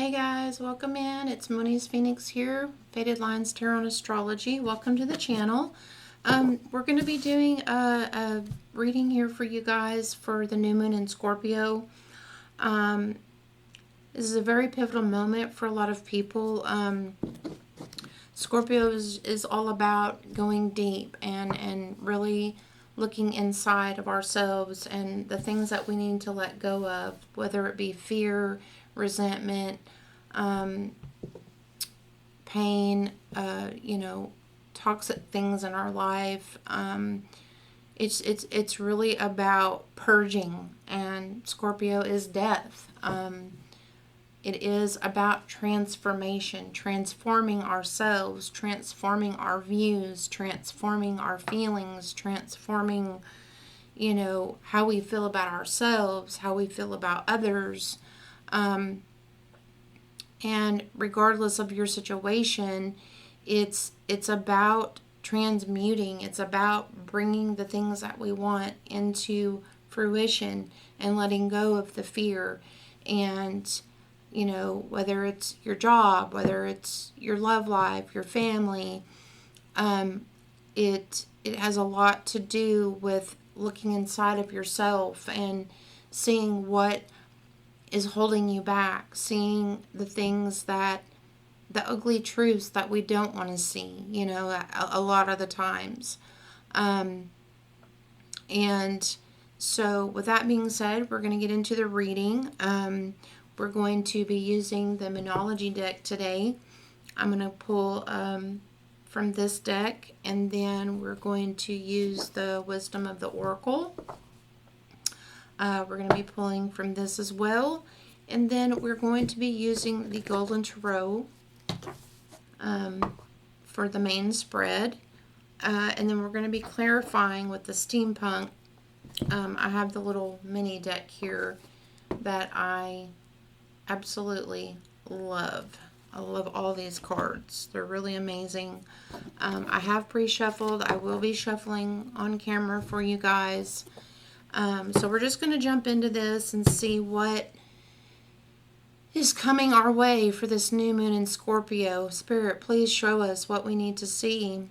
Hey guys, welcome in. It's Moni's Phoenix here, Faded Lines Tarot and Astrology. Welcome to the channel. We're going to be doing a reading here for you guys for the new moon in Scorpio. This is a very pivotal moment for a lot of people. Scorpio is all about going deep and really looking inside of ourselves and the things that we need to let go of, whether it be fear, resentment, pain, toxic things in our life. It's really about purging, and Scorpio is death. It is about transformation, transforming ourselves, transforming our views, transforming our feelings, transforming, how we feel about ourselves, how we feel about others. And regardless of your situation, it's about transmuting. It's about bringing the things that we want into fruition and letting go of the fear. And whether it's your job, whether it's your love life, your family, it has a lot to do with looking inside of yourself and seeing what is holding you back, seeing the things the ugly truths that we don't want to see, a lot of the times. And so with that being said, we're going to get into the reading. We're going to be using the Moonology deck today. I'm going to pull from this deck, and then we're going to use the Wisdom of the Oracle. We're going to be pulling from this as well. And then we're going to be using the Golden Tarot for the main spread. And then we're going to be clarifying with the Steampunk. I have the little mini deck here that I absolutely love. I love all these cards. They're really amazing. I have pre-shuffled. I will be shuffling on camera for you guys. So we're just going to jump into this and see what is coming our way for this new moon in Scorpio. Spirit, please show us what we need to see,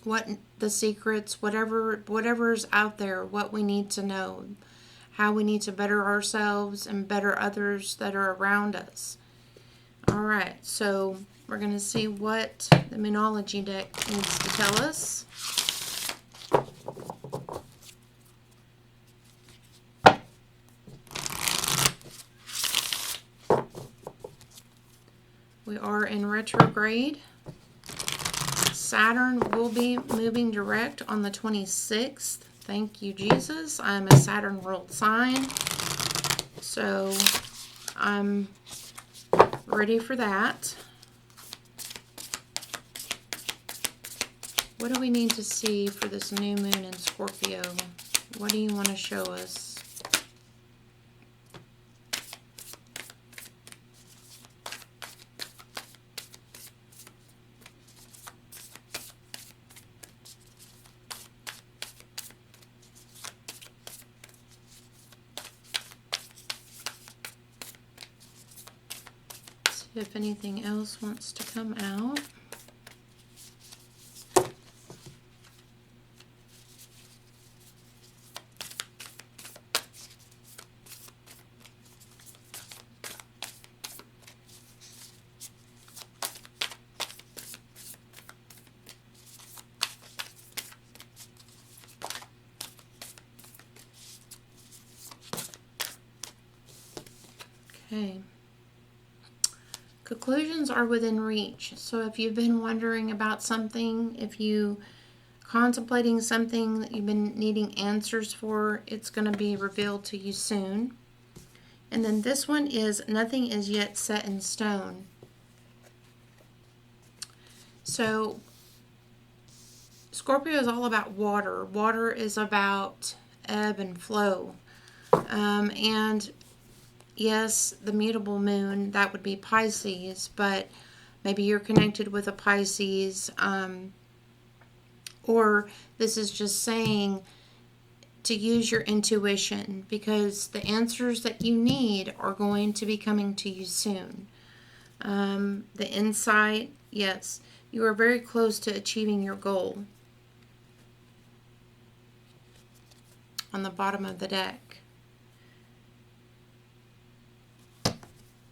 what the secrets, whatever's out there, what we need to know, how we need to better ourselves and better others that are around us. All right, so we're going to see what the Moonology deck needs to tell us. We are in retrograde. Saturn will be moving direct on the 26th. Thank you, Jesus. I'm a Saturn ruled sign, so I'm ready for that. What do we need to see for this new moon in Scorpio? What do you want to show us? If anything else wants to come out. Okay. Conclusions are within reach. So if you've been wondering about something, if you contemplating something that you've been needing answers for, it's going to be revealed to you soon. And then this one is nothing is yet set in stone. So Scorpio is all about water. Water is about ebb and flow. And yes, the mutable moon, that would be Pisces, but maybe you're connected with a Pisces, or this is just saying to use your intuition, because the answers that you need are going to be coming to you soon. The insight, yes, you are very close to achieving your goal. On the bottom of the deck.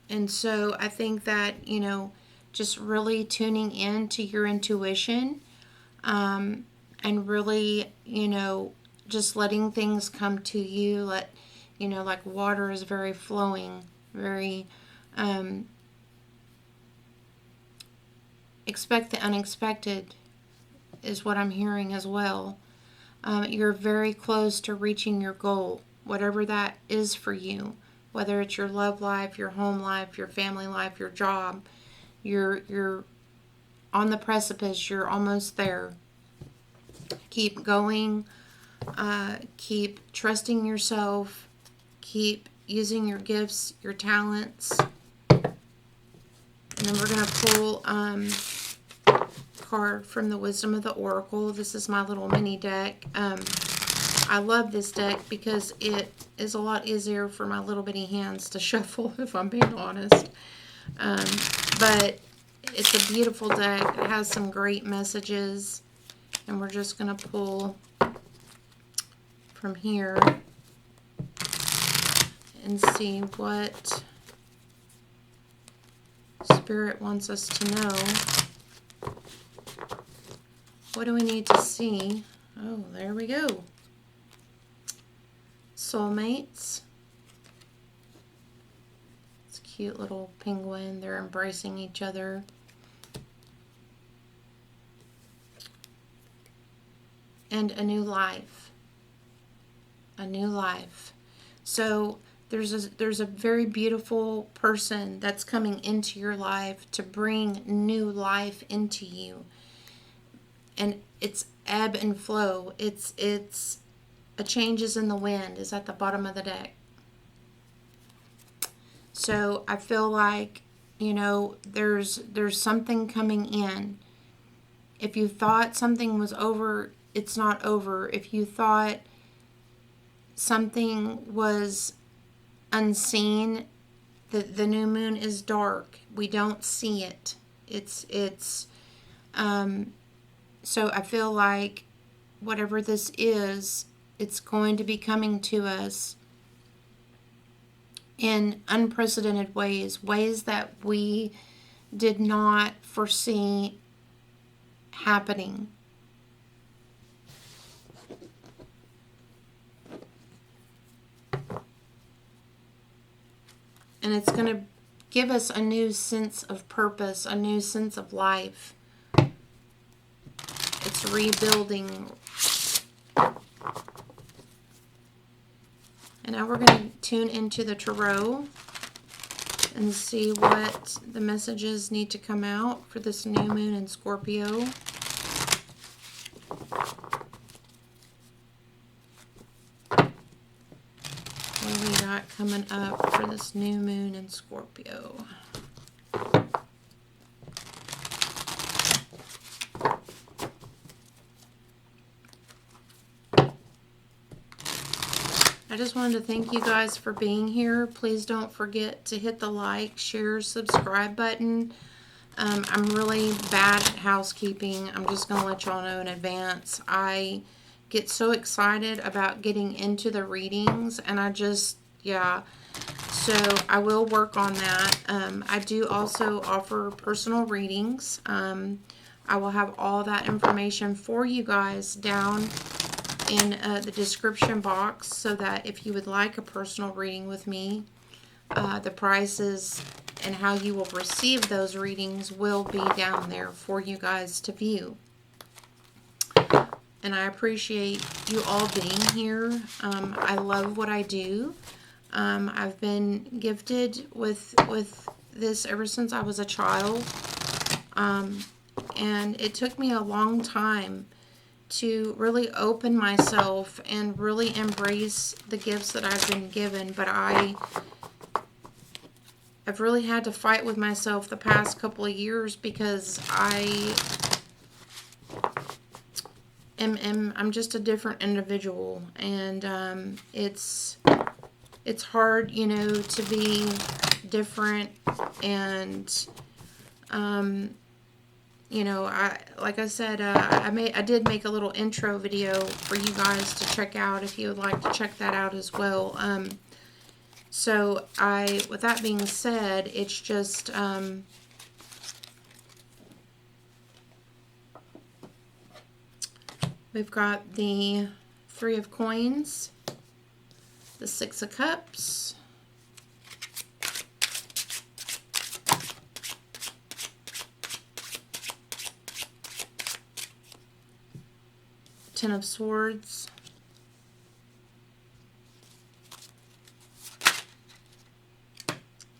And so I think that, you know, just really tuning in to your intuition, and really, you know, just letting things come to you. You know, like water is very flowing, very, expect the unexpected is what I'm hearing as well. You're very close to reaching your goal, whatever that is for you, whether it's your love life, your home life, your family life, your job. You're on the precipice. You're almost there. Keep going. Keep trusting yourself. Keep using your gifts, your talents. And then we're going to pull card from the Wisdom of the Oracle. This is my little mini deck. I love this deck because it is a lot easier for my little bitty hands to shuffle, if I'm being honest. But it's a beautiful deck. It has some great messages. And we're just going to pull from here and see what Spirit wants us to know. What do we need to see? Oh, there we go. Soulmates. It's a cute little penguin. They're embracing each other. And a new life. A new life. So there's a very beautiful person that's coming into your life to bring new life into you. And it's ebb and flow. It's a changes in the wind is at the bottom of the deck. So I feel like, you know, there's something coming in. If you thought something was over, it's not over. If you thought something was unseen, the new moon is dark. We don't see it. So I feel like whatever this is, it's going to be coming to us in unprecedented ways, ways that we did not foresee happening. And it's going to give us a new sense of purpose, a new sense of life. It's rebuilding. And now we're going to tune into the tarot and see what the messages need to come out for this new moon in Scorpio. What do we got coming up for this new moon in Scorpio? I just wanted to thank you guys for being here. Please don't forget to hit the like, share, subscribe button. I'm really bad at housekeeping. I'm just going to let y'all know in advance. I get so excited about getting into the readings, and yeah. So I will work on that. I do also offer personal readings. I will have all that information for you guys down in the description box, so that if you would like a personal reading with me, the prices and how you will receive those readings will be down there for you guys to view. And I appreciate you all being here. I love what I do. I've been gifted with this ever since I was a child. And it took me a long time to really open myself and really embrace the gifts that I've been given. But I've really had to fight with myself the past couple of years, because I I'm just a different individual, and it's hard, you know, to be different. And you know, like I said, I did make a little intro video for you guys to check out if you would like to check that out as well. So with that being said, it's just we've got the 3 of Coins, the 6 of Cups, Ten of Swords,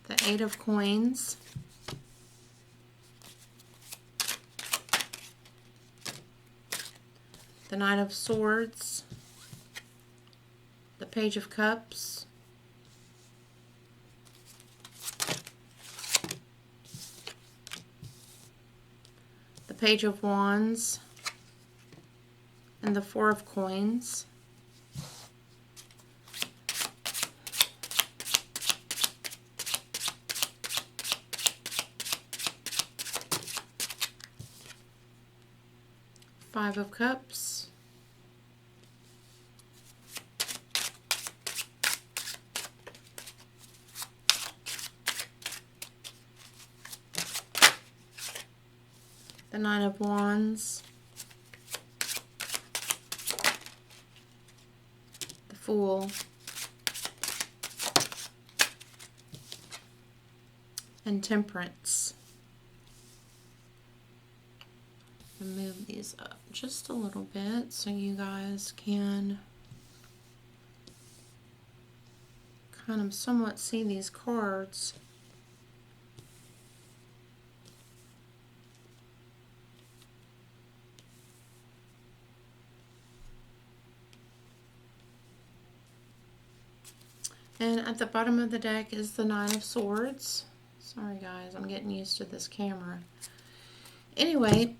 the 8 of Coins, the Knight of Swords, the Page of Cups, the Page of Wands, and the 4 of Coins. Five of Cups. The Nine of Wands. The Fool. And Temperance. And move these up just a little bit so you guys can kind of somewhat see these cards. And at the bottom of the deck is the Nine of Swords. Sorry guys, I'm getting used to this camera. Anyway,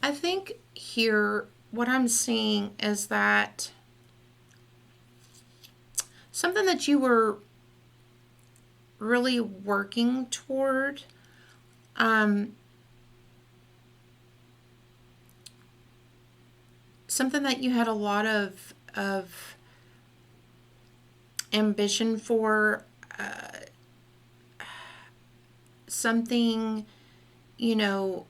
I think here what I'm seeing is that something that you were really working toward, something that you had a lot of ambition for, something, you know,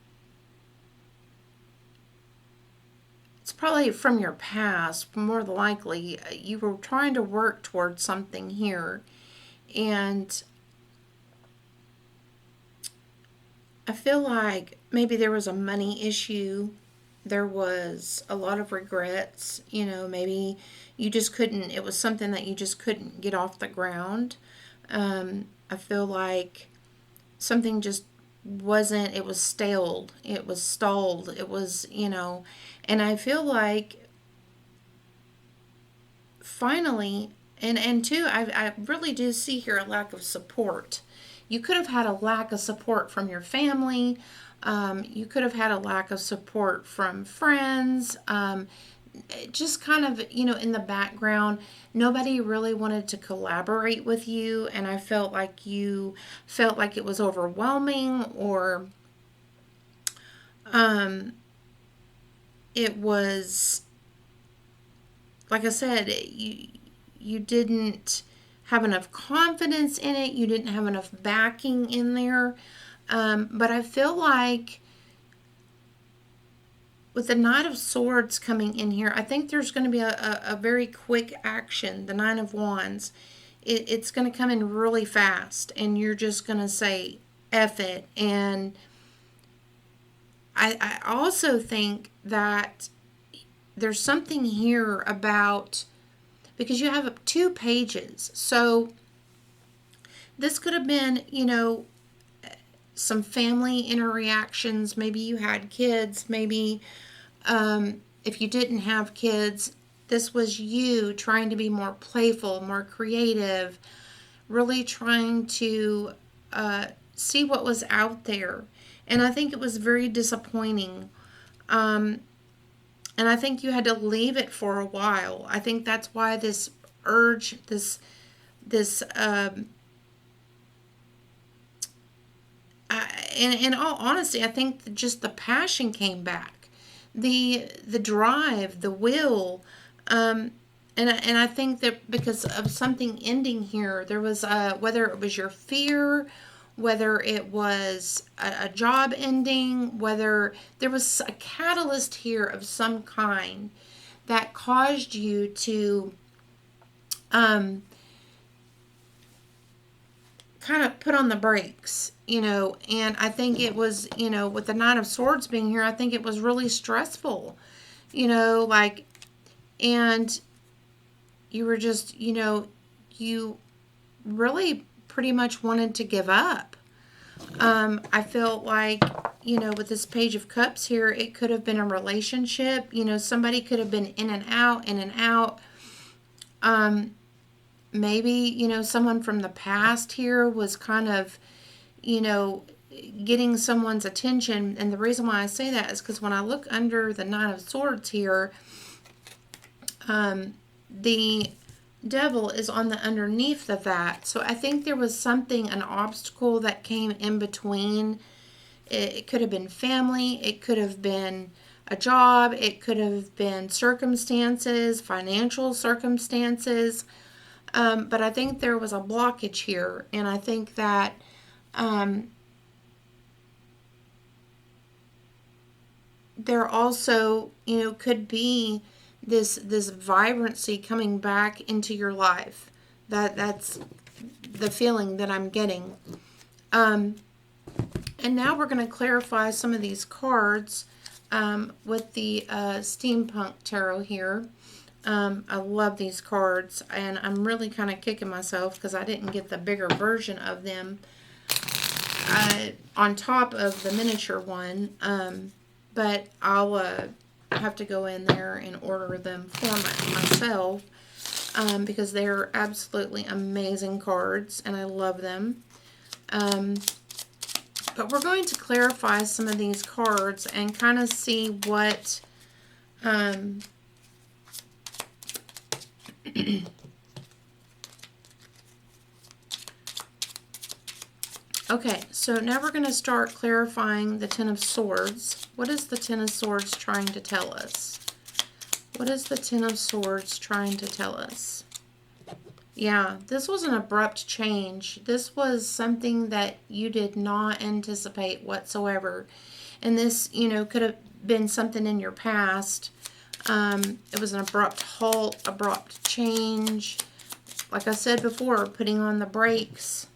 it's probably from your past, more than likely. You were trying to work towards something here, and I feel like maybe there was a money issue. There was a lot of regrets, you know, maybe you just couldn't, it was something that you just couldn't get off the ground. I feel like something just wasn't, it was stalled, it was stalled, it was, you know, and I feel like finally, and two, I really do see here a lack of support. You could have had a lack of support from your family. You could have had a lack of support from friends. Just kind of, you know, in the background, nobody really wanted to collaborate with you, and I felt like you felt like it was overwhelming, or it was, like I said, you didn't have enough confidence in it, you didn't have enough backing in there. But I feel like with the Knight of Swords coming in here, I think there's going to be a very quick action. The Nine of Wands, it's going to come in really fast, and you're just going to say, F it. And I also think that there's something here about, because you have 2 pages. So this could have been, you know, some family interactions. Maybe you had kids. Maybe if you didn't have kids, this was you trying to be more playful, more creative, really trying to see what was out there. And I think it was very disappointing. Um, and I think you had to leave it for a while. I think that's why this urge, this in all honesty, I think just the passion came back, the drive, the will, um, and I think that because of something ending here, there was whether it was your fear, whether it was a job ending, whether there was a catalyst here of some kind that caused you to um, kind of put on the brakes, and I think it was, with the Nine of Swords being here, I think it was really stressful, like, and you were just, you really pretty much wanted to give up. I felt like, with this Page of Cups here, it could have been a relationship, somebody could have been in and out, in and out. Maybe, someone from the past here was kind of, getting someone's attention. And the reason why I say that is because when I look under the Nine of Swords here, the Devil is on the underneath of that. So I think there was something, an obstacle that came in between. It could have been family. It could have been a job. It could have been circumstances, financial circumstances. But I think there was a blockage here. And I think that there also, could be this vibrancy coming back into your life. That's the feeling that I'm getting. And now we're going to clarify some of these cards with the Steampunk Tarot here. I love these cards, and I'm really kind of kicking myself because I didn't get the bigger version of them on top of the miniature one. But I'll have to go in there and order them for myself because they're absolutely amazing cards, and I love them. But we're going to clarify some of these cards and kind of see what okay, so now we're going to start clarifying the Ten of Swords. What is the Ten of Swords trying to tell us? What is the Ten of Swords trying to tell us? Yeah, this was an abrupt change. This was something that you did not anticipate whatsoever. And this, could have been something in your past. It was an abrupt halt, abrupt change. Like I said before, putting on the brakes.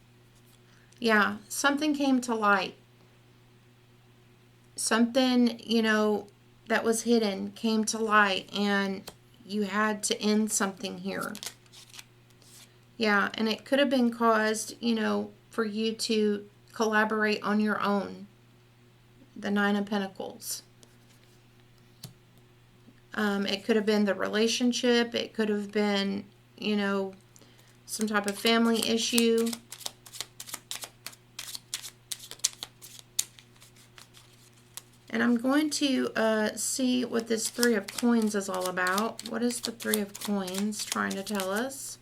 Yeah, something came to light. Something, that was hidden came to light, and you had to end something here. Yeah, and it could have been caused, for you to collaborate on your own. The Nine of Pentacles. It could have been the relationship. It could have been, some type of family issue. And I'm going to see what this Three of Coins is all about. What is the Three of Coins trying to tell us?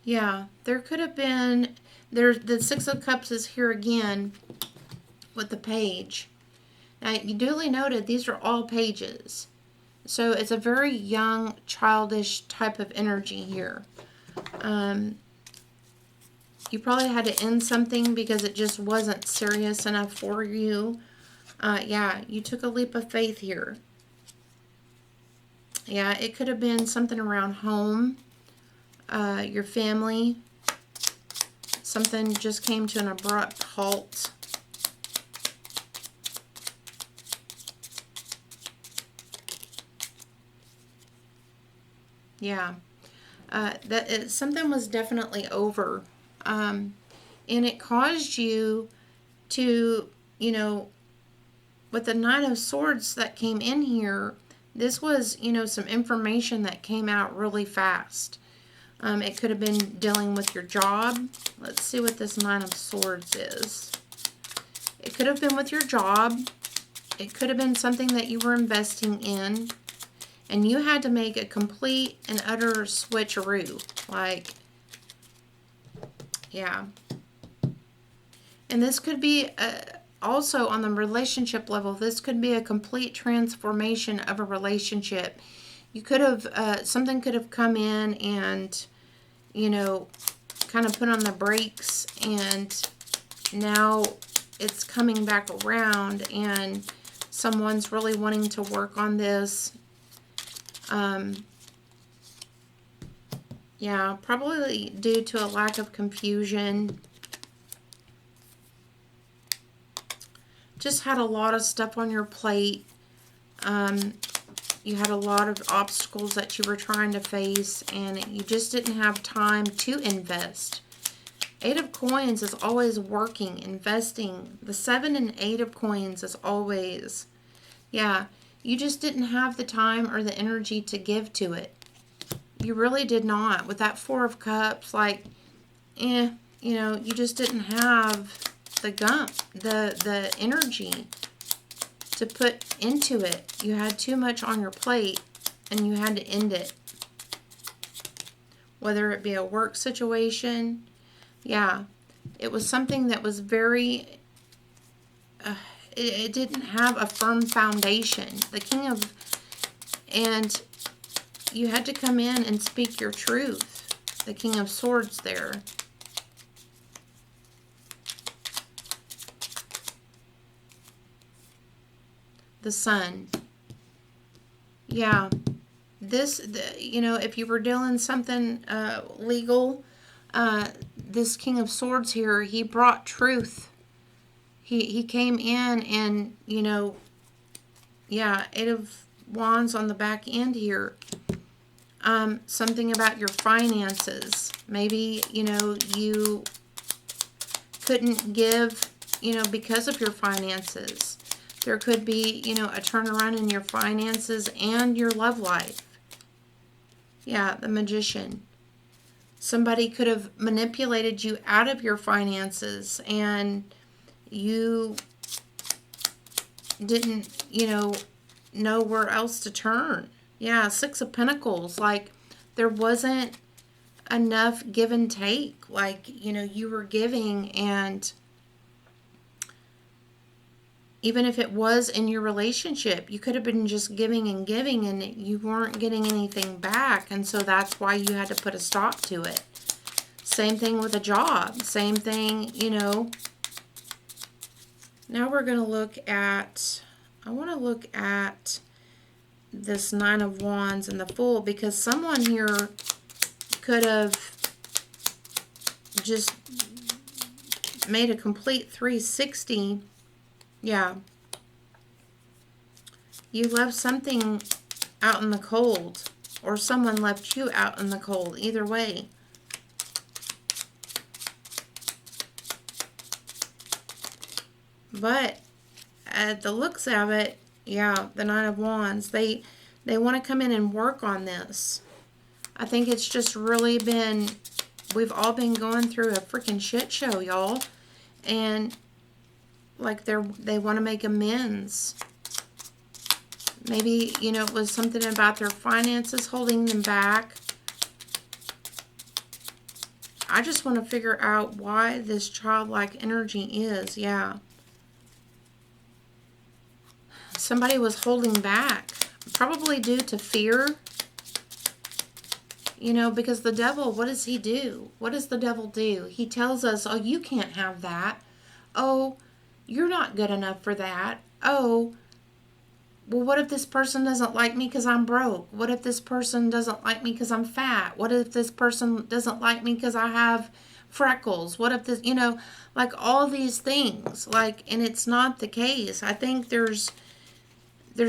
Yeah, there could have been, the Six of Cups is here again with the Page. Now, you duly noted these are all pages. So it's a very young, childish type of energy here. You probably had to end something because it just wasn't serious enough for you. Yeah, you took a leap of faith here. Yeah, it could have been something around home, your family. Something just came to an abrupt halt. Yeah. Something was definitely over. And it caused you to, with the Nine of Swords that came in here, this was, some information that came out really fast. It could have been dealing with your job. Let's see what this Nine of Swords is. It could have been with your job. It could have been something that you were investing in. And you had to make a complete and utter switcheroo. Like, yeah. And this could be also on the relationship level. This could be a complete transformation of a relationship. You could have, something could have come in and, you know, kind of put on the brakes. And now it's coming back around. And someone's really wanting to work on this. Yeah, probably due to a lack of confusion. Just had a lot of stuff on your plate. You had a lot of obstacles that you were trying to face, and you just didn't have time to invest. Eight of Coins is always working, investing. The 7 and 8 of Coins is always, yeah, you just didn't have the time or the energy to give to it. You really did not. With that 4 of Cups, like, you know, you just didn't have the energy to put into it. You had too much on your plate, and you had to end it. Whether it be a work situation, yeah, it was something that was very, it didn't have a firm foundation. The King of, and you had to come in and speak your truth. The King of Swords there. The Sun. Yeah. You know, if you were dealing something legal, this King of Swords here, he brought truth. He came in and, you know, yeah, 8 of Wands on the back end here. Something about your finances. Maybe, you know, you couldn't give, you know, because of your finances. There could be, you know, a turnaround in your finances and your love life. Yeah, the Magician. Somebody could have manipulated you out of your finances, and you didn't, you know where else to turn. Yeah, 6 of Pentacles. Like, there wasn't enough give and take. Like, you know, you were giving, and even if it was in your relationship, you could have been just giving, and you weren't getting anything back. And so that's why you had to put a stop to it. Same thing with a job. Same thing, you know. Now we're going to look at, I want to look at this 9 of Wands and the Fool, because someone here could have just made a complete 360. Yeah. You left something out in the cold, or someone left you out in the cold. Either way. But at the looks of it, yeah, the 9 of Wands, they want to come in and work on this. I think it's just really been, we've all been going through a freaking shit show, y'all. And like they want to make amends. Maybe, you know, it was something about their finances holding them back. I just want to figure out why this childlike energy is. Yeah. Somebody was holding back. Probably due to fear. You know, because the devil, what does he do? What does the devil do? He tells us, oh, you can't have that. Oh, you're not good enough for that. Oh, well, what if this person doesn't like me because I'm broke? What if this person doesn't like me because I'm fat? What if this person doesn't like me because I have freckles? What if this, you know, like all these things, like, and it's not the case. I think there's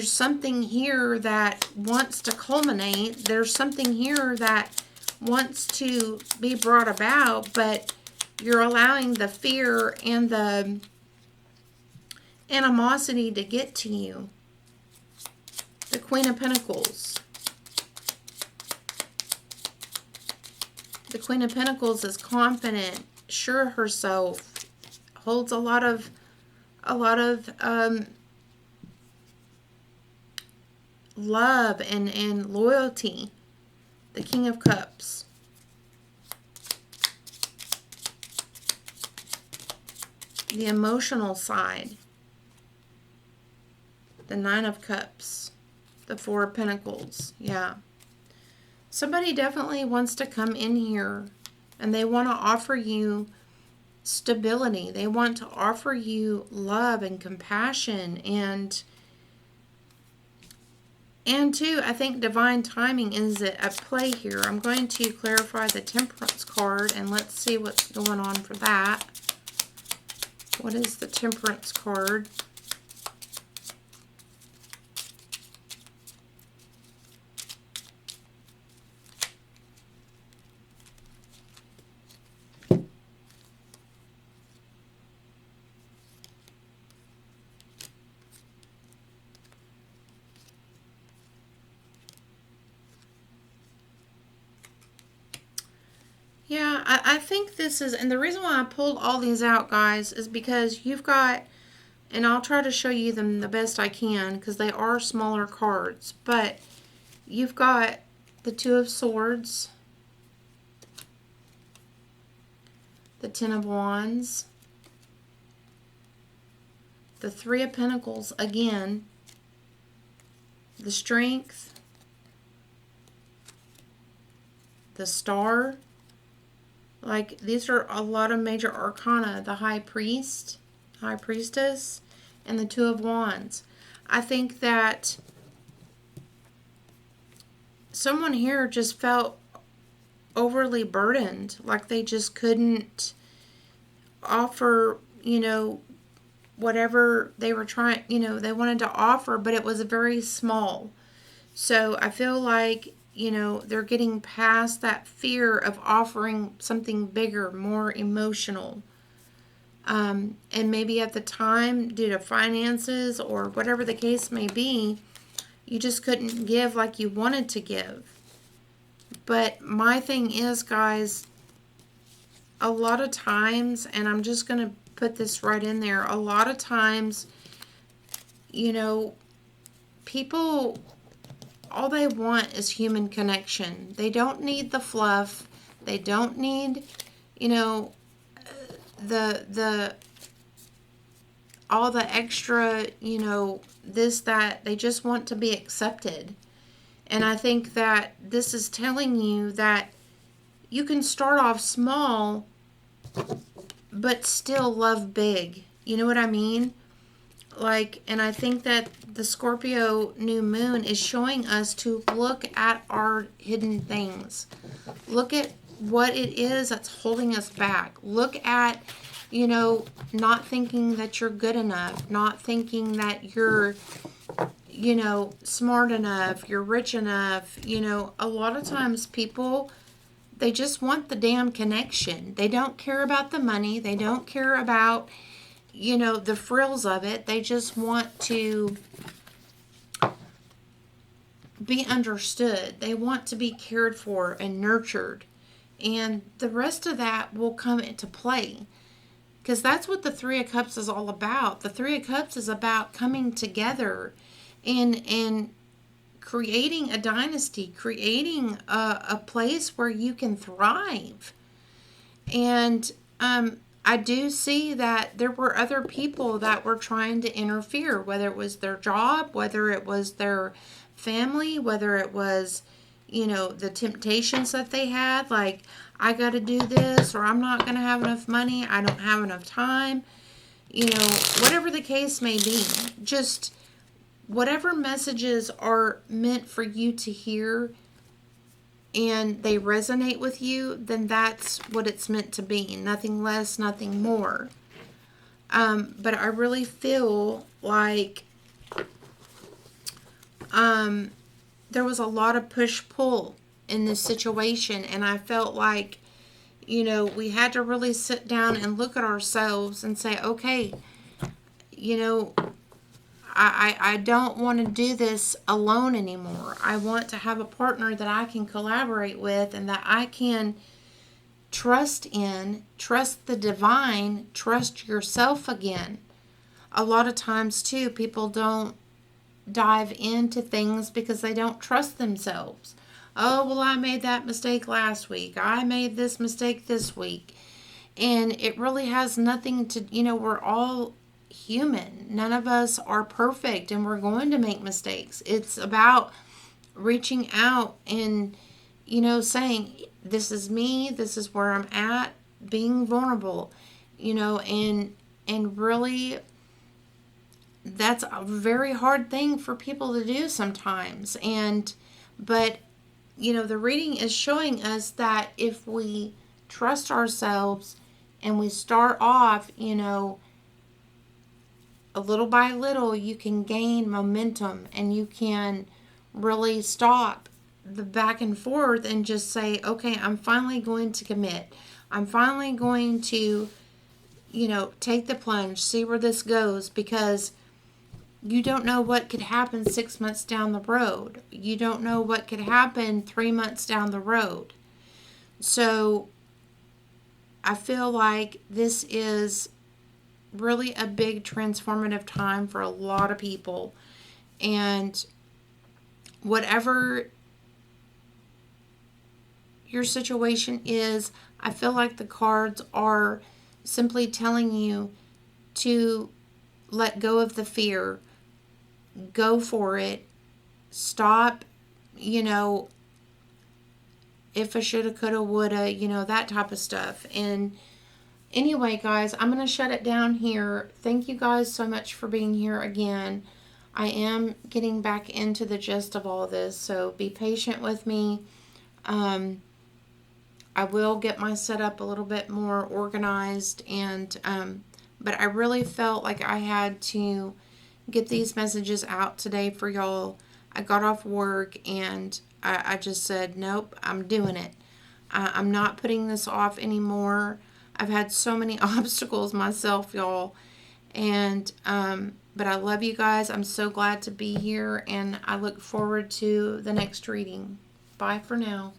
something here that wants to culminate. There's something here that wants to be brought about, but you're allowing the fear and the animosity to get to you. The Queen of Pentacles. Queen of Pentacles is confident, sure of herself, holds a lot of love and loyalty. The King of Cups. The emotional side. The Nine of Cups. The Four of Pentacles. Yeah. Somebody definitely wants to come in here and they want to offer you stability. They want to offer you love and compassion and too, I think divine timing is at play here. I'm going to clarify the Temperance card and let's see what's going on for that. What is the Temperance card? Yeah, I think this is, and the reason why I pulled all these out, guys, is because you've got, and I'll try to show you them the best I can because they are smaller cards, but you've got the Two of Swords, the Ten of Wands, the Three of Pentacles again, the Strength, the Star. Like, these are a lot of major arcana. The High Priest, High Priestess, and the Two of Wands. I think that someone here just felt overly burdened. Like they just couldn't offer, you know, whatever they were trying, you know, they wanted to offer, but it was very small. So I feel like, you know, they're getting past that fear of offering something bigger, more emotional. And maybe at the time, due to finances or whatever the case may be, you just couldn't give like you wanted to give. But my thing is, guys, a lot of times, and I'm just going to put this right in there, a lot of times, you know, people, all they want is human connection. They don't need the fluff. They don't need, you know, all the extra, you know, this, that. They just want to be accepted. And I think that this is telling you that you can start off small, but still love big. You know what I mean? Like, and I think that the Scorpio new moon is showing us to look at our hidden things. Look at what it is that's holding us back. Look at, you know, not thinking that you're good enough, not thinking that you're, you know, smart enough, you're rich enough. You know, a lot of times people, they just want the damn connection. They don't care about the money. They don't care about, you know, the frills of it. They just want to be understood. They want to be cared for and nurtured. And the rest of that will come into play. Because that's what the Three of Cups is all about. The Three of Cups is about coming together and creating a dynasty, creating a place where you can thrive. And I do see that there were other people that were trying to interfere, whether it was their job, whether it was their family, whether it was, you know, the temptations that they had, like, I got to do this, or I'm not going to have enough money, I don't have enough time, you know, whatever the case may be. Just whatever messages are meant for you to hear and they resonate with you, then that's what it's meant to be. Nothing less, nothing more. But I really feel like there was a lot of push-pull in this situation. And I felt like, you know, we had to really sit down and look at ourselves and say, okay, you know, I don't want to do this alone anymore. I want to have a partner that I can collaborate with and that I can, trust in, trust the divine, trust yourself again. A lot of times, too, people don't dive into things because they don't trust themselves. Oh, well, I made that mistake last week. I made this mistake this week. And it really has nothing to, we're all human. None of us are perfect and we're going to make mistakes. It's about reaching out and, saying, this is me, this is where I'm at, being vulnerable, and really that's a very hard thing for people to do sometimes. But the reading is showing us that if we trust ourselves and we start off, a little by little, you can gain momentum and you can really stop the back and forth and just say, okay, I'm finally going to commit. I'm finally going to, take the plunge, see where this goes, because you don't know what could happen 6 months down the road. You don't know what could happen 3 months down the road. So I feel like this is really a big transformative time for a lot of people. And whatever your situation is, I feel like the cards are simply telling you to let go of the fear. Go for it. Stop, if I shoulda, coulda, woulda, that type of stuff. And anyway, guys, I'm going to shut it down here. Thank you guys so much for being here again. I am getting back into the gist of all this, so be patient with me. I will get my setup a little bit more organized, but I really felt like I had to get these messages out today for y'all. I got off work and I just said, nope, I'm doing it. I'm not putting this off anymore. I've had so many obstacles myself, y'all. And, but I love you guys. I'm so glad to be here, and I look forward to the next reading. Bye for now.